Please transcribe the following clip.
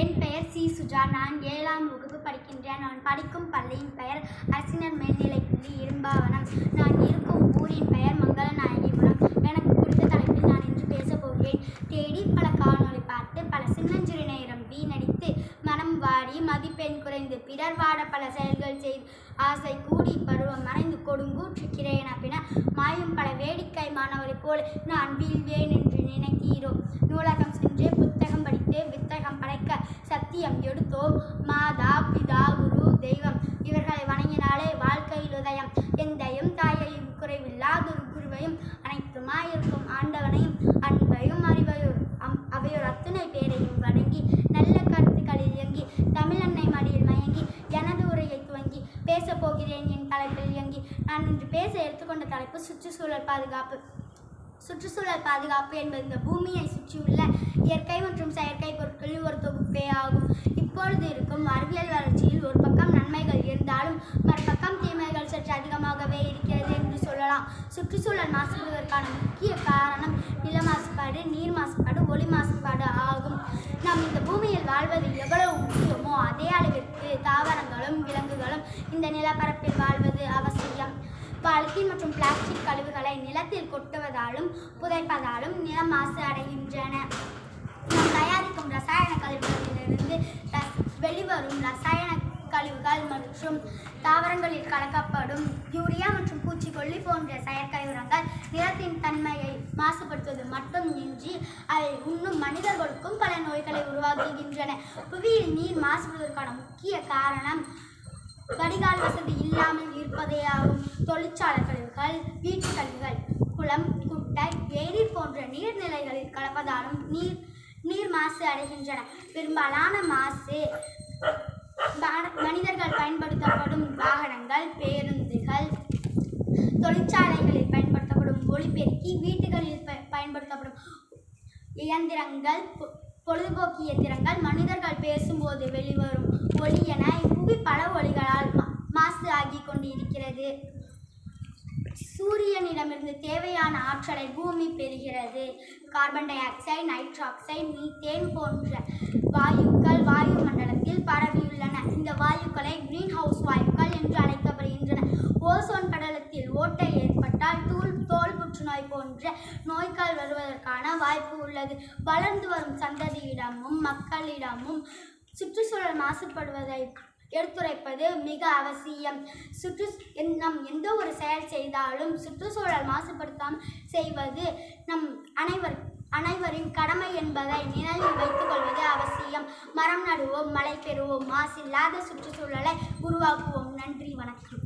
என் பெயர் சி. சுஜா. நான் 7ஆம் வகுப்பு படிக்கின்றேன். நான் படிக்கும் பள்ளியின் பெயர் அரசினர் மேல்நிலைப்பள்ளி இரும்பாவனம். நான் இருக்கும் ஊரின் பெயர் மங்களநாயகிபுரம். எனக்கு குறித்த தலைப்பில் நான் இன்று பேசப் போகிறேன். தேடி பல காணொளி பார்த்து பல சின்னஞ்சிறு நேரம் வீணடித்து மனம் வாடி மதிப்பெண் குறைந்து பிறர் வாட பல செயல்கள் செய்து ஆசை கூடி பருவம் மறைந்து கொடுங்கூற்றுக்கிறேன் அப்படின்னா மாயும் பல வேடிக்கை மாணவரை போல நான் வீழ்வேன் என்று நினைக்கிறோம். நூலகம் சென்று புத்தகம் படித்து வித்தகம் படைக்க சத்தியம் எடுத்தோம். மாதா பிதா குரு தெய்வம் இவர்களை வணங்கினாலே வாழ்க்கையில் உதயம். எந்தையும் தாயையும் குறைவில்லாதொரு குருவையும் அனைத்துமாயிருக்கும் ஆண்டவனையும் அன்பையும் அறிவையும் அவையோர் அத்தனை பேரையும் வணங்கி நல்ல கருத்துக்களில் இயங்கி தமிழன்னை மடியில் மயங்கி எனது உரையை துவங்கி பேசப் போகிறேன். என் தலைப்பில் இயங்கி நான் இன்று பேச எடுத்துக்கொண்ட தலைப்பு சுற்றுச்சூழல் பாதுகாப்பு. சுற்றுச்சூழல் பாதுகாப்பு என்பது இந்த பூமியை சுற்றியுள்ள இயற்கை மற்றும் செயற்கை பொருட்களின் ஒரு தொகுப்பே ஆகும். இப்பொழுது இருக்கும் அறிவியல் வளர்ச்சியில் ஒரு பக்கம் நன்மைகள் இருந்தாலும் மறுபக்கம் தீமைகள் சற்று அதிகமாகவே இருக்கிறது என்று சொல்லலாம். சுற்றுச்சூழல் மாசுபடுவதற்கான முக்கிய காரணம் நில மாசுபாடு, நீர் மாசுபாடு, ஒளி மாசுபாடு ஆகும். நாம் இந்த பூமியில் வாழ்வது எவ்வளவு முக்கியமோ அதே அளவிற்கு தாவரங்களும் விலங்குகளும் இந்த நிலப்பரப்பில் வாழ்வது அவசியம். பாலித்தீன் மற்றும் பிளாஸ்டிக் கழிவுகளை நிலத்தில் கொட்டுவதாலும் புதைப்பதாலும் நிலம் மாசு அடைகின்றன. நாம் தயாரிக்கும் ரசாயன கழிவுகளிலிருந்து வெளிவரும் ரசாயன கழிவுகள் மற்றும் தாவரங்களில் கலக்கப்படும் யூரியா மற்றும் பூச்சிக்கொல்லி போன்ற செயற்கை உரங்கள் நிலத்தின் தன்மையை மாசுபடுத்துவது மட்டுமின்றி அதை உண்ணும் மனிதர்களுக்கும் பல நோய்களை உருவாக்குகின்றன. புவியில் நீர் மாசுபடுவதற்கான முக்கிய காரணம் வடிகால் வசதி இல்லாமல் இருப்பதே ஆகும். தொழிற்சாலை கழிவுகள், வீட்டு கழிவுகள், குளம், குட்டை, ஏரி போன்ற நீர்நிலைகளில் கலப்பதாலும் நீர் மாசு அடைகின்றன. பெரும்பாலான மாசு மனிதர்கள் பயன்படுத்தப்படும் வாகனங்கள், பேருந்துகள், தொழிற்சாலைகளில் பயன்படுத்தப்படும் ஒலிபெருக்கி, வீடுகளில் பயன்படுத்தப்படும் இயந்திரங்கள், பொழுதுபோக்கு இயந்திரங்கள், மனிதர்கள் பேசும்போது வெளிவரும் ஒளி என இப்புவி பல ஒளிகளால் மாசு ஆகி கொண்டிருக்கிறது. சூரியனிடமிருந்து தேவையான ஆற்றலை பூமி பெறுகிறது. கார்பன் டை ஆக்சைடு, நைட்ராக்சைடு, மீத்தேன் போன்ற வாயுக்கள் வாயு மண்டலத்தில் பரவியுள்ளன. இந்த வாயுக்களை கிரீன் ஹவுஸ் வாயுக்கள் என்று அழைக்கப்படுகின்றன. ஓசோன் படலத்தில் ஓட்டை ஏற்பட்டால் தோல் புற்றுநோய் போன்ற நோய்கள் வருவதற்கான வாய்ப்பு உள்ளது. வளர்ந்து வரும் சந்ததியிடமும் மக்களிடமும் சுற்றுச்சூழல் மாசுபடுவதை எடுத்துரைப்பது மிக அவசியம். நாம் எந்த ஒரு செயல் செய்தாலும் சுற்றுச்சூழல் மாசுபடுத்தாமல் செய்வது நம் அனைவரின் கடமை என்பதை நினைவில் வைத்துக் கொள்வது அவசியம். மரம் நடுவோம், மழை பெறுவோம், மாசில்லாத சுற்றுச்சூழலை உருவாக்குவோம். நன்றி, வணக்கம்.